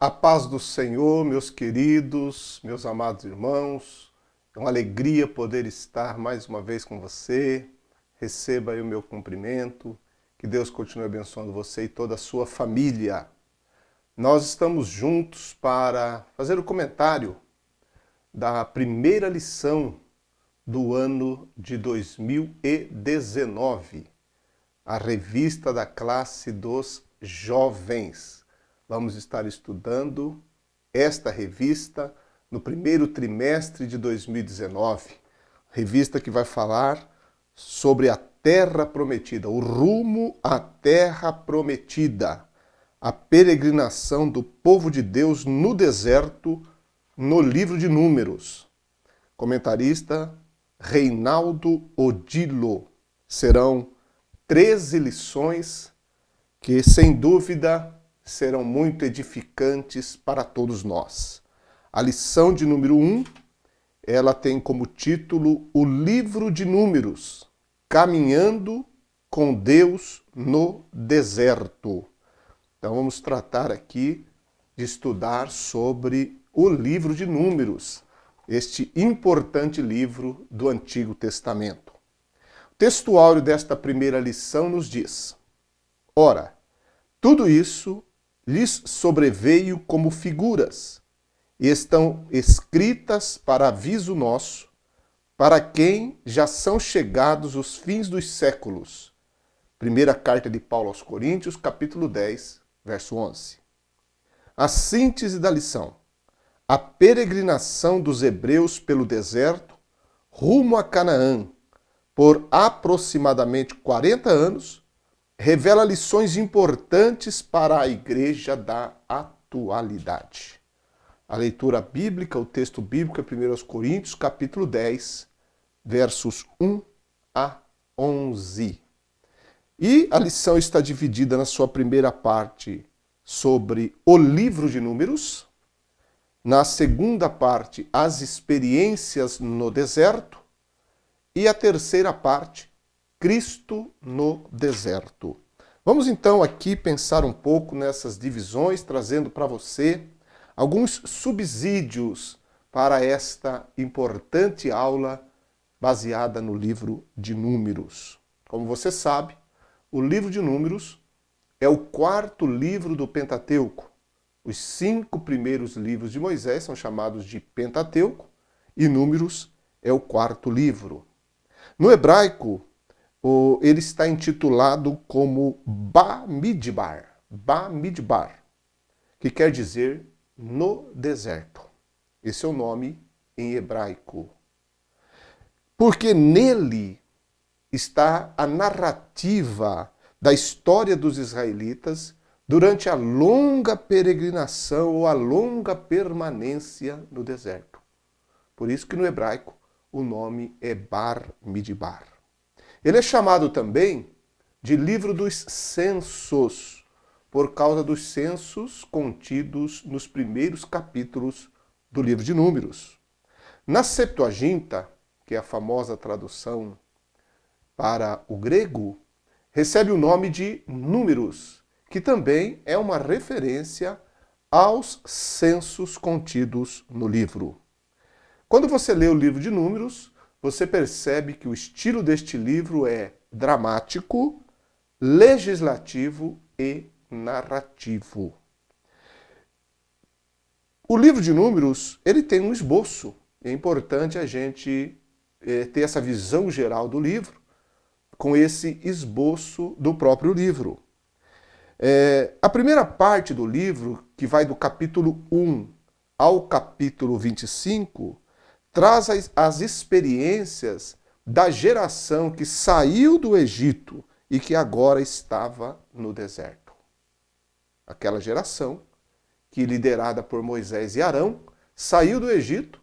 A paz do Senhor, meus queridos, meus amados irmãos. É uma alegria poder estar mais uma vez com você. Receba aí o meu cumprimento. Que Deus continue abençoando você e toda a sua família. Nós estamos juntos para fazer o comentário da primeira lição do ano de 2019, a revista da classe dos jovens. Vamos estar estudando esta revista no primeiro trimestre de 2019. Revista que vai falar sobre a Terra Prometida, o rumo à Terra Prometida, a peregrinação do povo de Deus no deserto, no livro de Números. Comentarista Reinaldo Odilo. Serão 13 lições que, sem dúvida, serão muito edificantes para todos nós. A lição de número 1, ela tem como título o livro de Números, Caminhando com Deus no Deserto. Então vamos tratar aqui de estudar sobre o livro de Números, este importante livro do Antigo Testamento. O texto áureo desta primeira lição nos diz: Ora, tudo isso lhes sobreveio como figuras, e estão escritas para aviso nosso, para quem já são chegados os fins dos séculos. Primeira carta de Paulo aos Coríntios, capítulo 10, verso 11. A síntese da lição: a peregrinação dos hebreus pelo deserto, rumo a Canaã, por aproximadamente 40 anos, revela lições importantes para a igreja da atualidade. A leitura bíblica, o texto bíblico é 1 Coríntios, capítulo 10, versos 1 a 11. E a lição está dividida na sua primeira parte sobre o livro de Números, na segunda parte, as experiências no deserto, e a terceira parte, Cristo no deserto. Vamos então aqui pensar um pouco nessas divisões, trazendo para você alguns subsídios para esta importante aula baseada no livro de Números. Como você sabe, o livro de Números é o quarto livro do Pentateuco. Os 5 primeiros livros de Moisés são chamados de Pentateuco e Números é o quarto livro. No hebraico, ele está intitulado como Bamidbar, que quer dizer no deserto. Esse é o nome em hebraico. Porque nele está a narrativa da história dos israelitas durante a longa peregrinação ou a longa permanência no deserto. Por isso que no hebraico o nome é Bar-Midbar. Ele é chamado também de livro dos censos, por causa dos censos contidos nos primeiros capítulos do livro de Números. Na Septuaginta, que é a famosa tradução para o grego, recebe o nome de Números, que também é uma referência aos censos contidos no livro. Quando você lê o livro de Números, você percebe que o estilo deste livro é dramático, legislativo e narrativo. O livro de Números, ele tem um esboço. É importante a gente ter essa visão geral do livro, com esse esboço do próprio livro. A primeira parte do livro, que vai do capítulo 1 ao capítulo 25, traz as experiências da geração que saiu do Egito e que agora estava no deserto. Aquela geração que, liderada por Moisés e Arão, saiu do Egito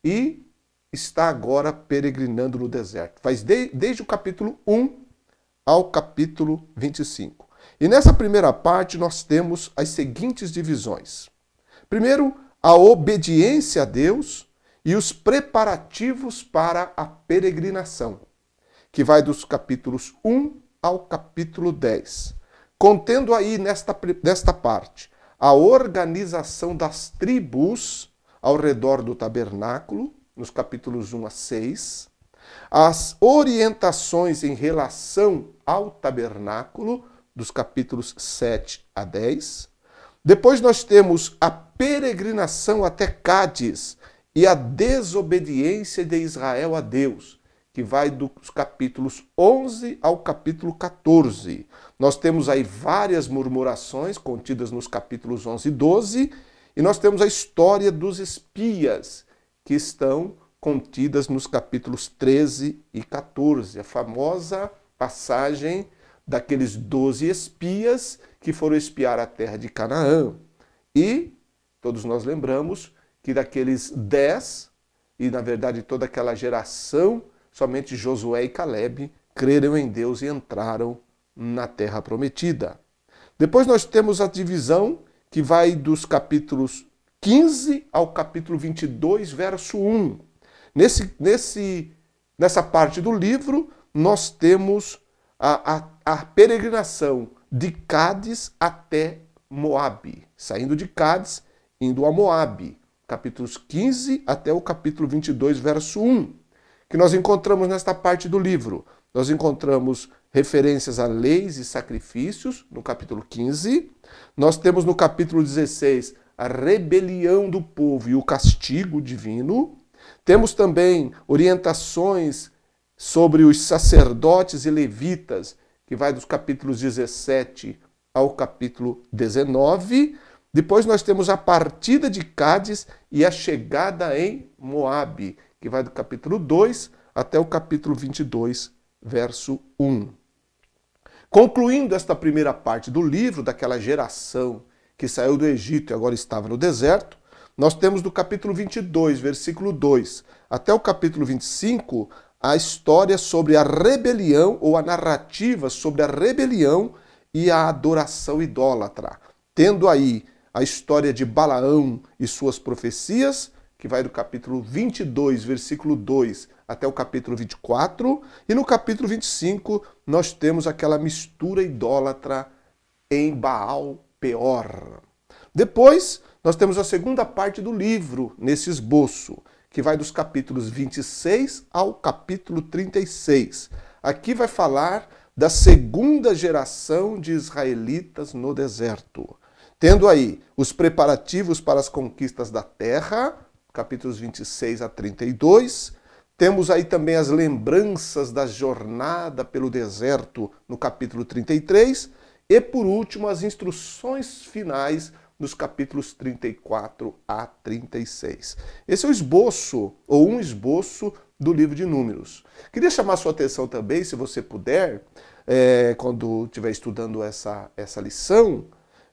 e está agora peregrinando no deserto. Faz desde o capítulo 1 ao capítulo 25. E nessa primeira parte nós temos as seguintes divisões. Primeiro, a obediência a Deus e os preparativos para a peregrinação, que vai dos capítulos 1 ao capítulo 10, contendo aí nesta parte a organização das tribos ao redor do tabernáculo, nos capítulos 1 a 6, as orientações em relação ao tabernáculo, dos capítulos 7 a 10. Depois nós temos a peregrinação até Cádiz e a desobediência de Israel a Deus, que vai dos capítulos 11 ao capítulo 14. Nós temos aí várias murmurações contidas nos capítulos 11 e 12, e nós temos a história dos espias, que estão contidas nos capítulos 13 e 14, a famosa passagem daqueles 12 espias que foram espiar a terra de Canaã. E todos nós lembramos que daqueles 10, e na verdade toda aquela geração, somente Josué e Caleb creram em Deus e entraram na terra prometida. Depois nós temos a divisão que vai dos capítulos 15 ao capítulo 22, verso 1. Nessa parte do livro, nós temos a peregrinação de Cádiz até Moabe, saindo de Cádiz, indo a Moabe, capítulos 15 até o capítulo 22, verso 1, que nós encontramos nesta parte do livro. Nós encontramos referências a leis e sacrifícios, no capítulo 15. Nós temos no capítulo 16 a rebelião do povo e o castigo divino. Temos também orientações sobre os sacerdotes e levitas, que vai dos capítulos 17 ao capítulo 19. Depois nós temos a partida de Cádiz e a chegada em Moabe, que vai do capítulo 2 até o capítulo 22, verso 1. Concluindo esta primeira parte do livro, daquela geração que saiu do Egito e agora estava no deserto, nós temos do capítulo 22, versículo 2, até o capítulo 25, a história sobre a rebelião, ou a narrativa sobre a rebelião e a adoração idólatra. Tendo aí a história de Balaão e suas profecias, que vai do capítulo 22, versículo 2, até o capítulo 24, e no capítulo 25 nós temos aquela mistura idólatra em Baal Peor. Depois nós temos a segunda parte do livro, nesse esboço, que vai dos capítulos 26 ao capítulo 36. Aqui vai falar da segunda geração de israelitas no deserto. Tendo aí os preparativos para as conquistas da terra, capítulos 26 a 32. Temos aí também as lembranças da jornada pelo deserto, no capítulo 33. E, por último, as instruções finais nos capítulos 34 a 36. Esse é o esboço, ou um esboço, do livro de Números. Queria chamar a sua atenção também, se você puder, quando estiver estudando essa lição,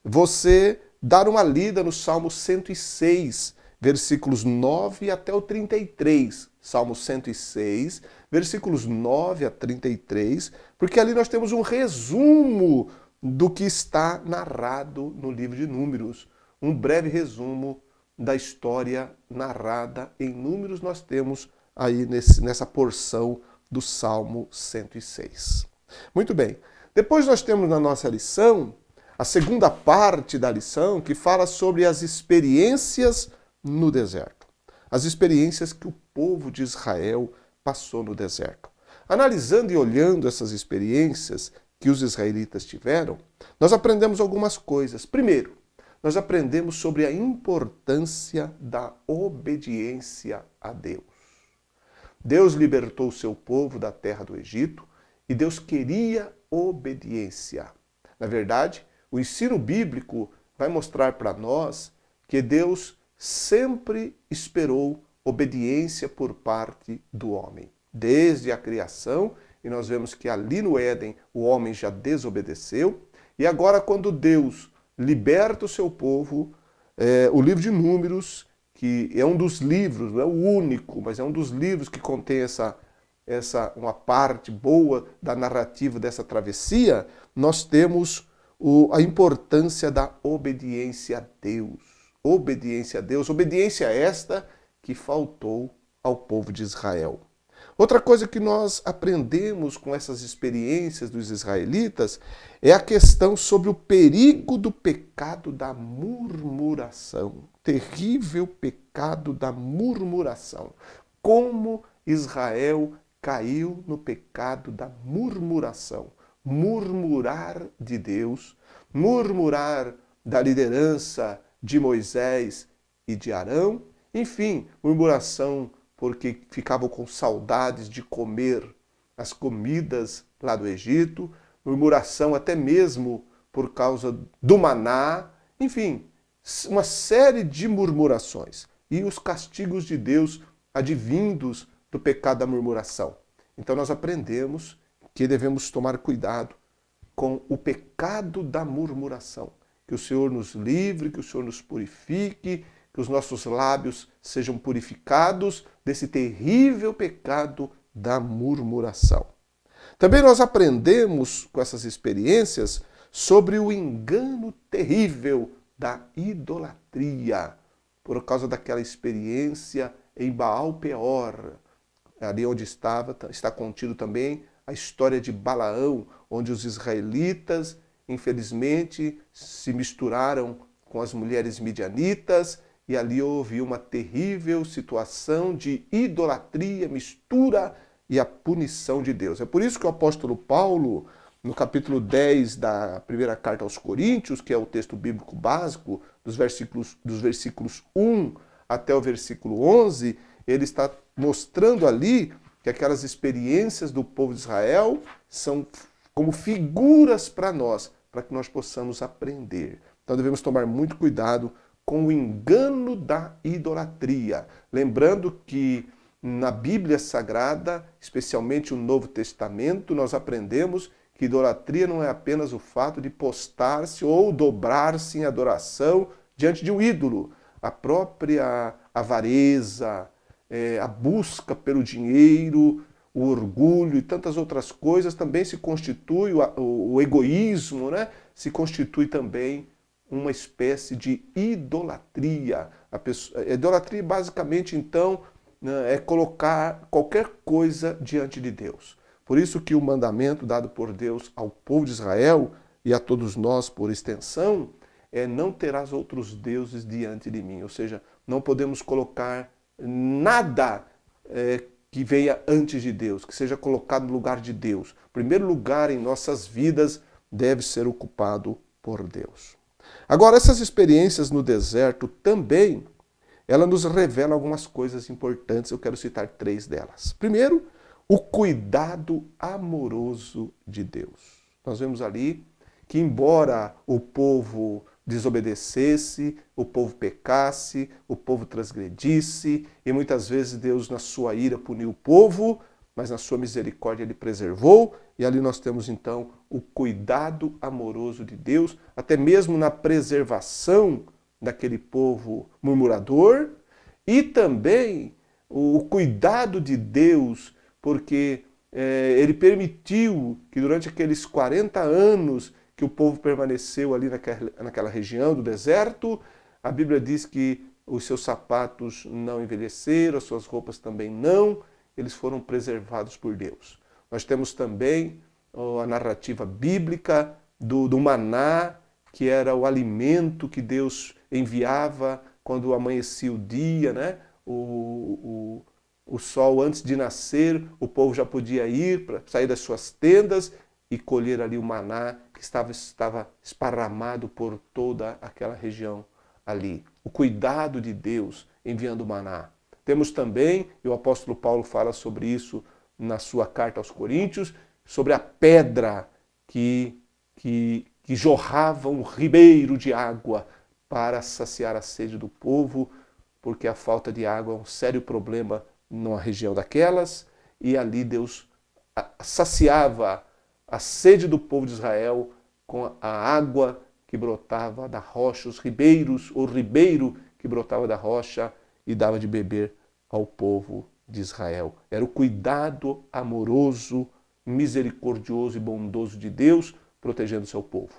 você dar uma lida no Salmo 106, versículos 9 até o 33. Salmo 106, versículos 9 a 33, porque ali nós temos um resumo do que está narrado no livro de Números. Um breve resumo da história narrada em Números nós temos aí nessa porção do Salmo 106. Muito bem. Depois nós temos na nossa lição a segunda parte da lição, que fala sobre as experiências no deserto. As experiências que o povo de Israel passou no deserto. Analisando e olhando essas experiências que os israelitas tiveram, nós aprendemos algumas coisas. Primeiro, nós aprendemos sobre a importância da obediência a Deus. Deus libertou o seu povo da terra do Egito e Deus queria obediência. Na verdade, o ensino bíblico vai mostrar para nós que Deus sempre esperou obediência por parte do homem. Desde a criação, e nós vemos que ali no Éden o homem já desobedeceu, e agora quando Deus liberta o seu povo, o livro de Números, que é um dos livros, não é o único, mas é um dos livros que contém uma parte boa da narrativa dessa travessia, nós temos a importância da obediência a Deus. Obediência a Deus, obediência esta que faltou ao povo de Israel. Outra coisa que nós aprendemos com essas experiências dos israelitas é a questão sobre o perigo do pecado da murmuração. Terrível pecado da murmuração. Como Israel caiu no pecado da murmuração. Murmurar de Deus, murmurar da liderança de Moisés e de Arão, enfim, murmuração porque ficavam com saudades de comer as comidas lá do Egito, murmuração até mesmo por causa do maná, enfim, uma série de murmurações e os castigos de Deus advindos do pecado da murmuração. Então nós aprendemos que devemos tomar cuidado com o pecado da murmuração. Que o Senhor nos livre, que o Senhor nos purifique, que os nossos lábios sejam purificados desse terrível pecado da murmuração. Também nós aprendemos com essas experiências sobre o engano terrível da idolatria, por causa daquela experiência em Baal Peor, ali onde está contido também a história de Balaão, onde os israelitas, infelizmente, se misturaram com as mulheres midianitas e ali houve uma terrível situação de idolatria, mistura e a punição de Deus. É por isso que o apóstolo Paulo, no capítulo 10 da primeira carta aos Coríntios, que é o texto bíblico básico, dos versículos 1 até o versículo 11, ele está mostrando ali que aquelas experiências do povo de Israel são como figuras para nós, para que nós possamos aprender. Então devemos tomar muito cuidado com o engano da idolatria. Lembrando que na Bíblia Sagrada, especialmente o Novo Testamento, nós aprendemos que idolatria não é apenas o fato de postar-se ou dobrar-se em adoração diante de um ídolo. A própria avareza, a busca pelo dinheiro, o orgulho e tantas outras coisas também se constitui, o egoísmo, né? Se constitui também uma espécie de idolatria. A idolatria basicamente então é colocar qualquer coisa diante de Deus. Por isso que o mandamento dado por Deus ao povo de Israel e a todos nós por extensão é: não terás outros deuses diante de mim. Ou seja, não podemos colocar nada que venha antes de Deus, que seja colocado no lugar de Deus. O primeiro lugar em nossas vidas deve ser ocupado por Deus. Agora, essas experiências no deserto também, ela nos revela algumas coisas importantes. Eu quero citar 3 delas. Primeiro, o cuidado amoroso de Deus. Nós vemos ali que, embora o povo desobedecesse, o povo pecasse, o povo transgredisse, e muitas vezes Deus, na sua ira, puniu o povo, mas na sua misericórdia ele preservou, e ali nós temos então o cuidado amoroso de Deus, até mesmo na preservação daquele povo murmurador, e também o cuidado de Deus, porque ele permitiu que durante aqueles 40 anos que o povo permaneceu ali naquela região do deserto, a Bíblia diz que os seus sapatos não envelheceram, as suas roupas também não, eles foram preservados por Deus. Nós temos também a narrativa bíblica do maná, que era o alimento que Deus enviava quando amanhecia o dia, né? O sol antes de nascer, o povo já podia ir para sair das suas tendas e colher ali o maná que estava esparramado por toda aquela região ali. O cuidado de Deus enviando o maná. Temos também, e o apóstolo Paulo fala sobre isso na sua carta aos Coríntios, sobre a pedra que jorrava um ribeiro de água para saciar a sede do povo, porque a falta de água é um sério problema numa região daquelas, e ali Deus saciava a sede do povo de Israel com a água que brotava da rocha, os ribeiros, o ribeiro que brotava da rocha e dava de beber ao povo de Israel. Era o cuidado amoroso, misericordioso e bondoso de Deus protegendo o seu povo.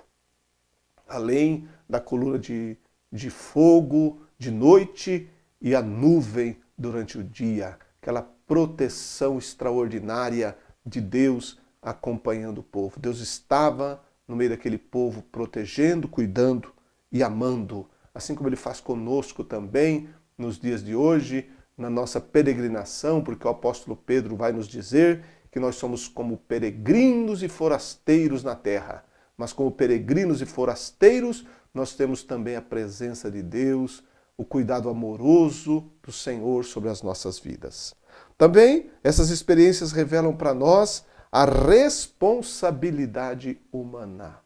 Além da coluna de fogo de noite e a nuvem durante o dia, aquela proteção extraordinária de Deus acompanhando o povo. Deus estava no meio daquele povo, protegendo, cuidando e amando, assim como Ele faz conosco também nos dias de hoje, na nossa peregrinação, porque o apóstolo Pedro vai nos dizer que nós somos como peregrinos e forasteiros na terra. Mas como peregrinos e forasteiros, nós temos também a presença de Deus, o cuidado amoroso do Senhor sobre as nossas vidas. Também essas experiências revelam para nós a responsabilidade humana.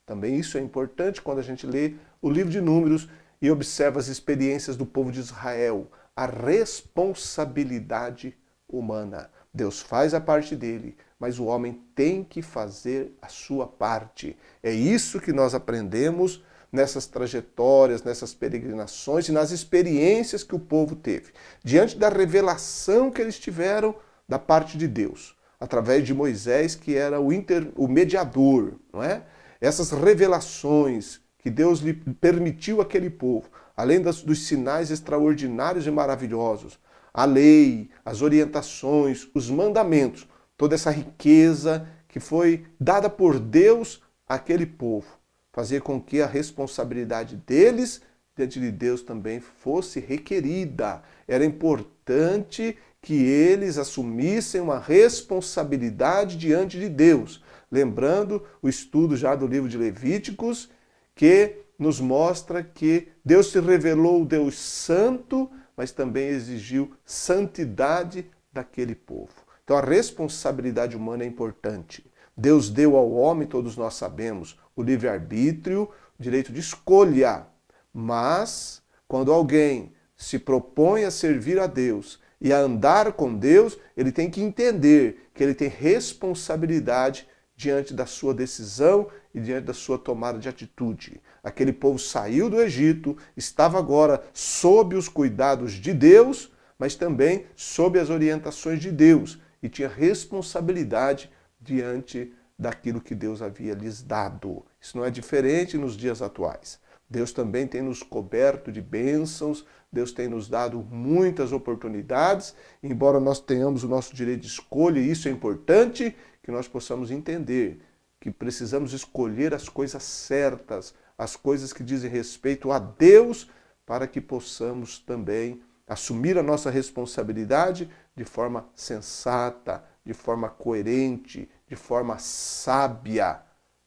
Também isso é importante quando a gente lê o livro de Números e observa as experiências do povo de Israel. A responsabilidade humana. Deus faz a parte dele, mas o homem tem que fazer a sua parte. É isso que nós aprendemos nessas trajetórias, nessas peregrinações e nas experiências que o povo teve. Diante da revelação que eles tiveram da parte de Deus, através de Moisés, que era o mediador, não é? Essas revelações que Deus lhe permitiu àquele povo, além dos sinais extraordinários e maravilhosos, a lei, as orientações, os mandamentos, toda essa riqueza que foi dada por Deus àquele povo, fazer com que a responsabilidade deles diante de Deus também fosse requerida. Era importante que eles assumissem uma responsabilidade diante de Deus. Lembrando o estudo já do livro de Levíticos, que nos mostra que Deus se revelou o Deus santo, mas também exigiu santidade daquele povo. Então a responsabilidade humana é importante. Deus deu ao homem, todos nós sabemos, o livre-arbítrio, o direito de escolha. Mas quando alguém se propõe a servir a Deus e a andar com Deus, ele tem que entender que ele tem responsabilidade diante da sua decisão e diante da sua tomada de atitude. Aquele povo saiu do Egito, estava agora sob os cuidados de Deus, mas também sob as orientações de Deus, e tinha responsabilidade diante daquilo que Deus havia lhes dado. Isso não é diferente nos dias atuais. Deus também tem nos coberto de bênçãos, Deus tem nos dado muitas oportunidades, embora nós tenhamos o nosso direito de escolha, e isso é importante, que nós possamos entender que precisamos escolher as coisas certas, as coisas que dizem respeito a Deus, para que possamos também assumir a nossa responsabilidade de forma sensata, de forma coerente, de forma sábia,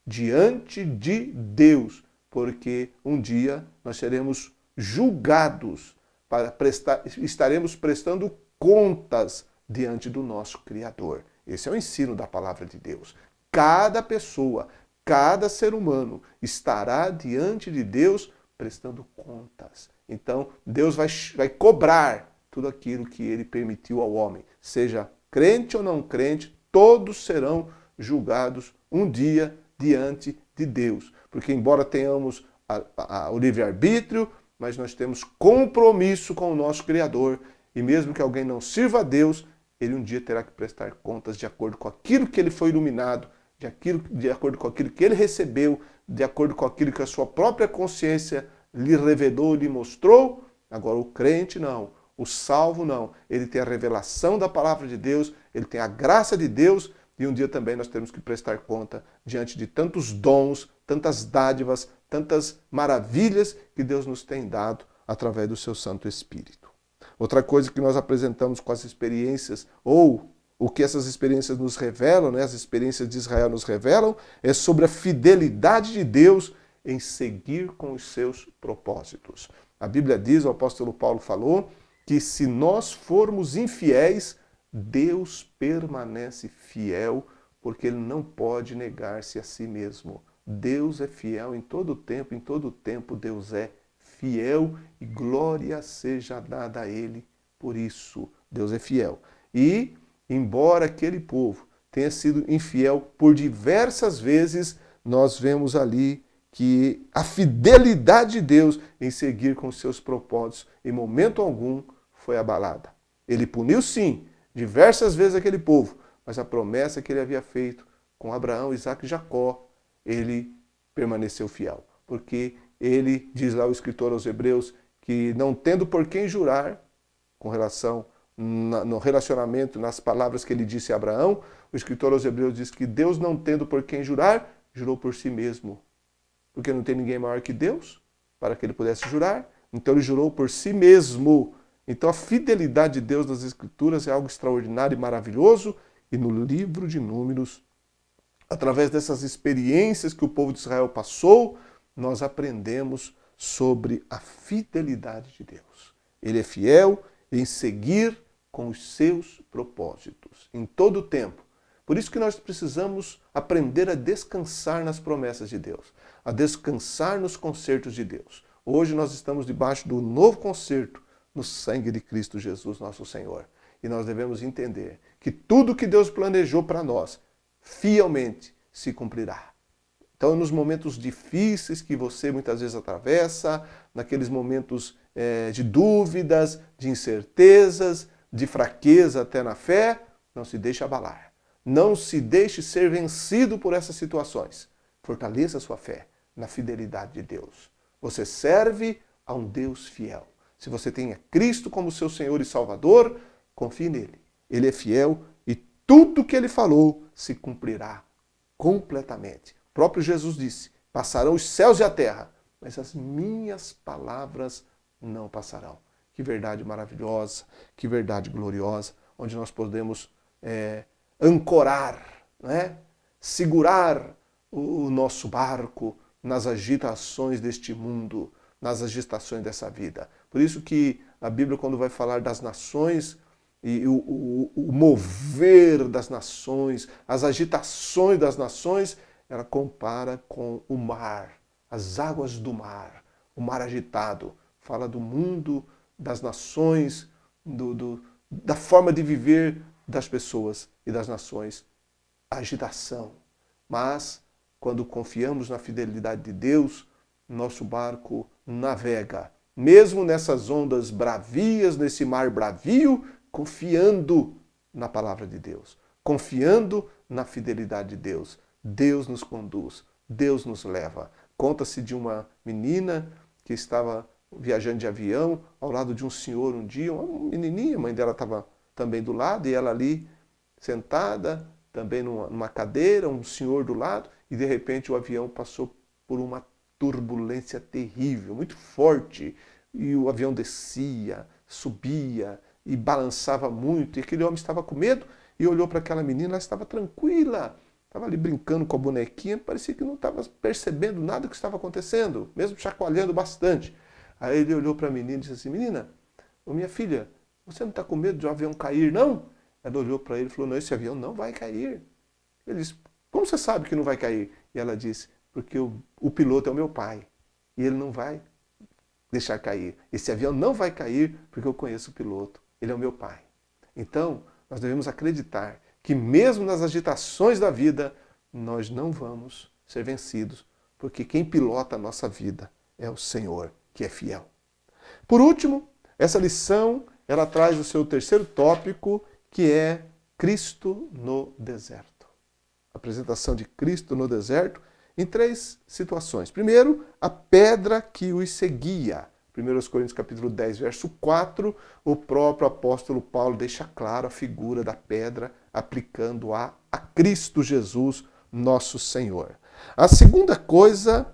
diante de Deus, porque um dia nós seremos julgados, estaremos prestando contas diante do nosso Criador. Esse é o ensino da palavra de Deus. Cada pessoa, cada ser humano estará diante de Deus prestando contas. Então, Deus vai cobrar tudo aquilo que Ele permitiu ao homem. Seja crente ou não crente, todos serão julgados um dia diante de Deus. Porque embora tenhamos o livre-arbítrio, mas nós temos compromisso com o nosso Criador. E mesmo que alguém não sirva a Deus, ele um dia terá que prestar contas de acordo com aquilo que ele foi iluminado, de acordo com aquilo que ele recebeu, de acordo com aquilo que a sua própria consciência lhe revelou, lhe mostrou. Agora o crente não, o salvo não. Ele tem a revelação da palavra de Deus, ele tem a graça de Deus, e um dia também nós temos que prestar conta diante de tantos dons, tantas dádivas, tantas maravilhas que Deus nos tem dado através do seu Santo Espírito. Outra coisa que nós apresentamos com as experiências, ou o que essas experiências nos revelam, né, as experiências de Israel nos revelam, é sobre a fidelidade de Deus em seguir com os seus propósitos. A Bíblia diz, o apóstolo Paulo falou, que se nós formos infiéis, Deus permanece fiel, porque Ele não pode negar-se a si mesmo. Deus é fiel em todo tempo Deus é fiel e glória seja dada a Ele por isso. Deus é fiel. E, embora aquele povo tenha sido infiel por diversas vezes, nós vemos ali que a fidelidade de Deus em seguir com seus propósitos em momento algum foi abalada. Ele puniu sim, diversas vezes aquele povo, mas a promessa que ele havia feito com Abraão, Isaque e Jacó, ele permaneceu fiel. Porque ele, diz lá o escritor aos Hebreus, que não tendo por quem jurar com relação no relacionamento, nas palavras que ele disse a Abraão, o escritor aos Hebreus diz que Deus, não tendo por quem jurar, jurou por si mesmo. Porque não tem ninguém maior que Deus para que ele pudesse jurar. Então ele jurou por si mesmo. Então a fidelidade de Deus nas Escrituras é algo extraordinário e maravilhoso. E no livro de Números, através dessas experiências que o povo de Israel passou, nós aprendemos sobre a fidelidade de Deus. Ele é fiel em seguir com os seus propósitos, em todo o tempo. Por isso que nós precisamos aprender a descansar nas promessas de Deus, a descansar nos concertos de Deus. Hoje nós estamos debaixo do novo concerto no sangue de Cristo Jesus, nosso Senhor. E nós devemos entender que tudo que Deus planejou para nós, fielmente se cumprirá. Então, nos momentos difíceis que você muitas vezes atravessa, naqueles momentos de dúvidas, de incertezas, de fraqueza até na fé, não se deixe abalar. Não se deixe ser vencido por essas situações. Fortaleça a sua fé na fidelidade de Deus. Você serve a um Deus fiel. Se você tem Cristo como seu Senhor e Salvador, confie nele. Ele é fiel e tudo que ele falou se cumprirá completamente. O próprio Jesus disse: passarão os céus e a terra, mas as minhas palavras não passarão. Que verdade maravilhosa, que verdade gloriosa, onde nós podemos ancorar, né? Segurar o nosso barco nas agitações deste mundo, nas agitações dessa vida. Por isso que a Bíblia, quando vai falar das nações, e o mover das nações, as agitações das nações, ela compara com o mar, as águas do mar, o mar agitado. Fala do mundo, das nações, da forma de viver das pessoas e das nações. Agitação. Mas, quando confiamos na fidelidade de Deus, nosso barco navega. Mesmo nessas ondas bravias, nesse mar bravio, confiando na palavra de Deus, confiando na fidelidade de Deus. Deus nos conduz, Deus nos leva. Conta-se de uma menina que estava viajando de avião ao lado de um senhor um dia, uma menininha, a mãe dela estava também do lado, e ela ali sentada, também numa cadeira, um senhor do lado, e de repente o avião passou por uma turbulência terrível, muito forte, e o avião descia, subia e balançava muito, e aquele homem estava com medo e olhou para aquela menina, ela estava tranquila, estava ali brincando com a bonequinha, parecia que não estava percebendo nada que estava acontecendo, mesmo chacoalhando bastante. Aí ele olhou para a menina e disse assim: menina, minha filha, você não está com medo de o avião cair, não? Ela olhou para ele e falou: não, esse avião não vai cair. Ele disse: como você sabe que não vai cair? E ela disse: porque o piloto é o meu pai, e ele não vai deixar cair. Esse avião não vai cair porque eu conheço o piloto, ele é o meu pai. Então, nós devemos acreditar que mesmo nas agitações da vida, nós não vamos ser vencidos, porque quem pilota a nossa vida é o Senhor, que é fiel. Por último, essa lição, ela traz o seu terceiro tópico, que é Cristo no deserto. A apresentação de Cristo no deserto em três situações. Primeiro, a pedra que os seguia. 1 Coríntios capítulo 10, verso 4, o próprio apóstolo Paulo deixa claro a figura da pedra, aplicando-a a Cristo Jesus, nosso Senhor. A segunda coisa,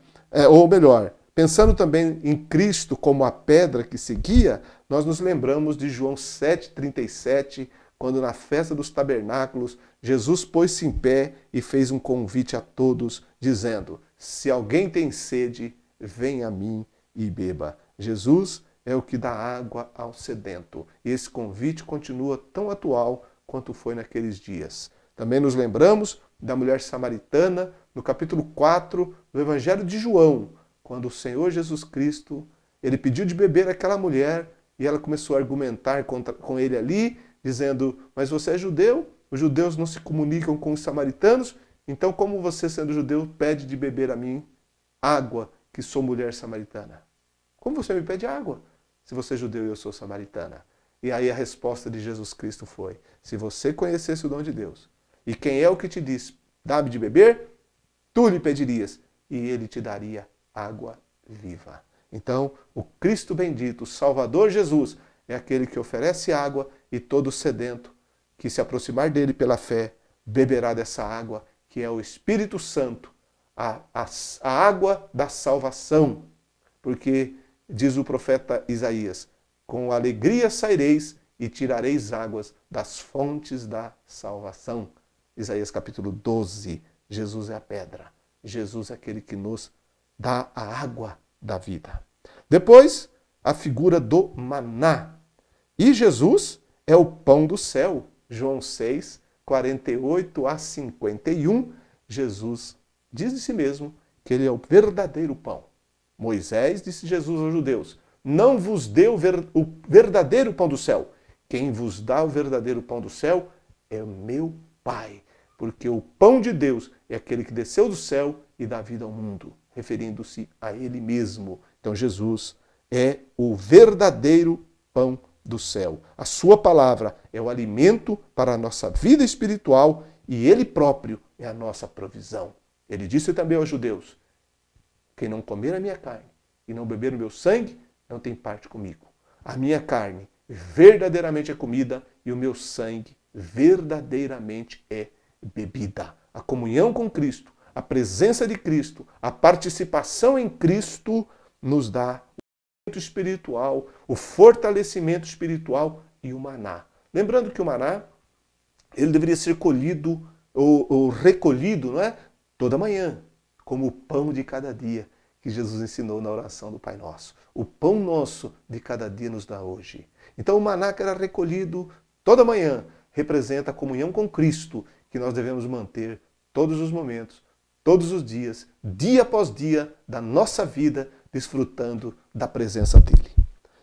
ou melhor, pensando também em Cristo como a pedra que seguia, nós nos lembramos de João 7,37, quando na festa dos tabernáculos, Jesus pôs-se em pé e fez um convite a todos, dizendo: se alguém tem sede, venha a mim e beba. Jesus é o que dá água ao sedento. E esse convite continua tão atual quanto foi naqueles dias. Também nos lembramos da mulher samaritana, no capítulo 4 do Evangelho de João, quando o Senhor Jesus Cristo, ele pediu de beber àquela mulher e ela começou a argumentar com ele ali, dizendo: mas você é judeu, os judeus não se comunicam com os samaritanos, então como você, sendo judeu, pede de beber a mim água, que sou mulher samaritana? Como você me pede água, se você é judeu e eu sou samaritana? E aí a resposta de Jesus Cristo foi: se você conhecesse o dom de Deus, e quem é o que te diz, dá-me de beber, tu lhe pedirias, e ele te daria água viva. Então, o Cristo bendito, o Salvador Jesus, é aquele que oferece água e todo sedento que se aproximar dele pela fé beberá dessa água, que é o Espírito Santo, a água da salvação. Porque, diz o profeta Isaías, com alegria saireis e tirareis águas das fontes da salvação. Isaías capítulo 12, Jesus é a pedra, Jesus é aquele que nos dá a água da vida. Depois, a figura do maná. E Jesus é o pão do céu. João 6, 48 a 51, Jesus diz de si mesmo que ele é o verdadeiro pão. Moisés disse Jesus aos judeus, não vos deu o verdadeiro pão do céu. Quem vos dá o verdadeiro pão do céu é o meu Pai. Porque o pão de Deus é aquele que desceu do céu e dá vida ao mundo, referindo-se a ele mesmo. Então Jesus é o verdadeiro pão do céu. A sua palavra é o alimento para a nossa vida espiritual e ele próprio é a nossa provisão. Ele disse também aos judeus, quem não comer a minha carne e não beber o meu sangue, não tem parte comigo. A minha carne verdadeiramente é comida e o meu sangue verdadeiramente é bebida. A comunhão com Cristo, a presença de Cristo, a participação em Cristo nos dá o espiritual, o fortalecimento espiritual e o maná. Lembrando que o maná, ele deveria ser colhido ou recolhido, não é? Toda manhã, como o pão de cada dia que Jesus ensinou na oração do Pai Nosso. O pão nosso de cada dia nos dá hoje. Então o maná que era recolhido toda manhã representa a comunhão com Cristo que nós devemos manter todos os momentos, todos os dias, dia após dia da nossa vida, desfrutando da presença dele.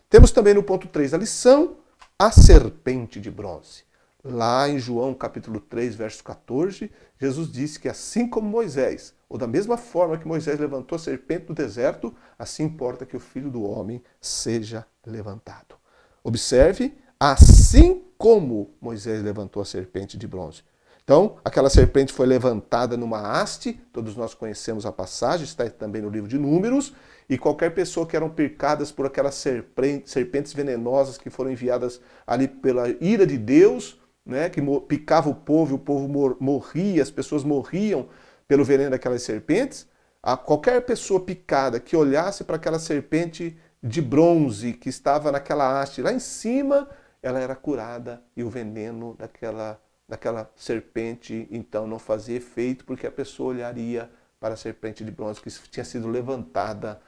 Temos também no ponto 3 a lição, a serpente de bronze. Lá em João capítulo 3, verso 14, Jesus disse que assim como Moisés, ou da mesma forma que Moisés levantou a serpente do deserto, assim importa que o Filho do Homem seja levantado. Observe, assim como Moisés levantou a serpente de bronze. Então, aquela serpente foi levantada numa haste, todos nós conhecemos a passagem, está também no livro de Números, e qualquer pessoa que eram picadas por aquelas serpentes venenosas que foram enviadas ali pela ira de Deus, né, que picava o povo morria, as pessoas morriam pelo veneno daquelas serpentes, qualquer pessoa picada que olhasse para aquela serpente de bronze que estava naquela haste lá em cima, ela era curada e o veneno daquela serpente então não fazia efeito porque a pessoa olharia para a serpente de bronze que tinha sido levantada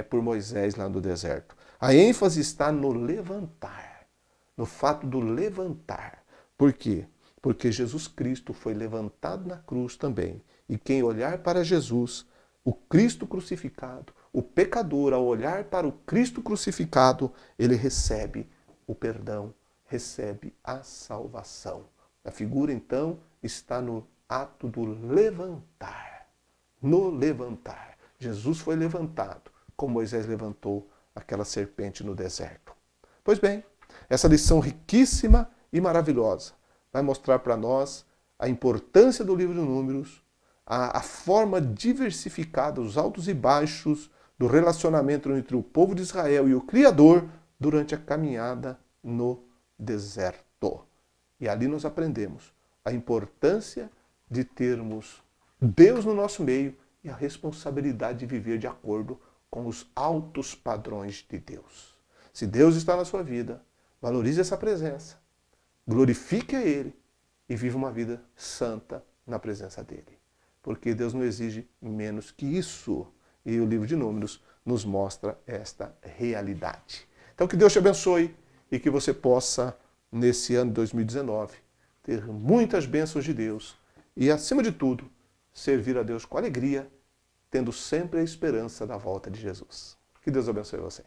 por Moisés lá no deserto. A ênfase está no levantar, no fato do levantar. Por quê? Porque Jesus Cristo foi levantado na cruz também. E quem olhar para Jesus, o Cristo crucificado, o pecador, ao olhar para o Cristo crucificado, ele recebe o perdão, recebe a salvação. A figura, então, está no ato do levantar. No levantar. Jesus foi levantado, como Moisés levantou aquela serpente no deserto. Pois bem, essa lição riquíssima e maravilhosa vai mostrar para nós a importância do livro de Números, a forma diversificada, os altos e baixos do relacionamento entre o povo de Israel e o Criador durante a caminhada no deserto. E ali nós aprendemos a importância de termos Deus no nosso meio e a responsabilidade de viver de acordo com os altos padrões de Deus. Se Deus está na sua vida, valorize essa presença, glorifique a Ele e viva uma vida santa na presença dEle. Porque Deus não exige menos que isso. E o livro de Números nos mostra esta realidade. Então que Deus te abençoe e que você possa, nesse ano de 2019, ter muitas bênçãos de Deus e, acima de tudo, servir a Deus com alegria, tendo sempre a esperança da volta de Jesus. Que Deus abençoe você.